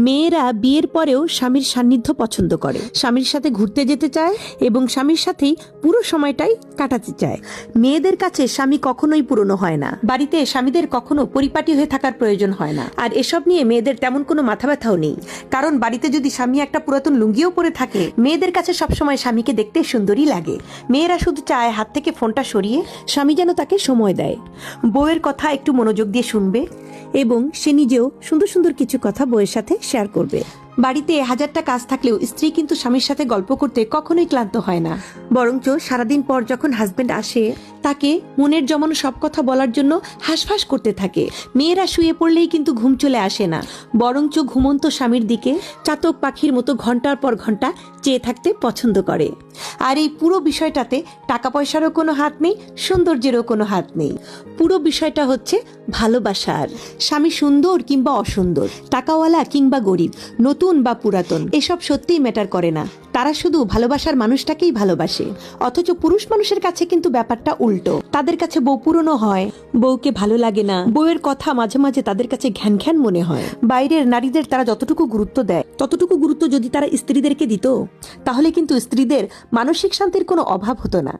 মেয়েরা বিয়ের পরেও স্বামীর সান্নিধ্য পছন্দ করে, স্বামীর সাথে ঘুরতে যেতে চায় এবং স্বামীর সাথেই পুরো সময়টাই কাটাতে চায়। মেয়েদের কাছে স্বামী কখনোই পুরনো হয় না, বাড়িতে স্বামীদের কখনো পরিপাটি হয়ে থাকার প্রয়োজন হয় না। আর এসব নিয়ে মেয়েদের তেমন কোনো মাথা ব্যথাও নেই, কারণ বাড়িতে যদি স্বামী একটা পুরাতন লুঙ্গিও পরে থাকে, মেয়েদের কাছে সবসময় স্বামীকে দেখতে সুন্দরই লাগে। মেয়েরা শুধু চায় হাত থেকে ফোনটা সরিয়ে স্বামী যেন তাকে সময় দেয়, বউয়ের কথা একটু মনোযোগ দিয়ে শুনবে এবং সে নিজেও সুন্দর সুন্দর কিছু কথা বউয়ের সাথে শেয়ার করবে। বাড়িতে হাজারটা কাজ থাকলেও স্ত্রী কিন্তু স্বামীর সাথে গল্প করতে কখনোই ক্লান্ত হয় না, বরঞ্চ সারাদিন পর যখন হাজবেন্ড আসে তাকে মনের জমানো সব কথা বলার জন্য হাঁসফাঁস করতে থাকে। মেয়েরা শুয়ে পড়লেই কিন্তু ঘুম চলে আসে না, বরঞ্চ ঘুমন্ত স্বামীর দিকে চাতক পাখির মতো ঘন্টার পর ঘন্টা চেয়ে থাকতে পছন্দ করে। আর এই পুরো বিষয়টাতে টাকা পয়সারও কোনো হাত নেই, সৌন্দর্যেরও কোনো হাত নেই। পুরো বিষয়টা হচ্ছে ভালোবাসার। স্বামী সুন্দর কিংবা অসুন্দর, টাকাওয়ালা কিংবা গরিব, নতুন বা পুরাতন, এসব সত্যিই ম্যাটার করে না। তারা শুধু ভালোবাসার মানুষটাকেই ভালোবাসে। অথচ পুরুষ মানুষের কাছে কিন্তু ব্যাপারটা উল্টো। তাদের কাছে বউ পুরনো হয়, বউকে ভালো লাগে না, বউয়ের কথা মাঝে মাঝে তাদের কাছে ঘ্যান ঘ্যান মনে হয়। বাইরের নারীদের তারা যতটুকু গুরুত্ব দেয়, ততটুকু গুরুত্ব যদি তারা স্ত্রীদেরকে দিত, তাহলে কিন্তু স্ত্রীদের মানসিক শান্তির কোনো অভাব হতো না।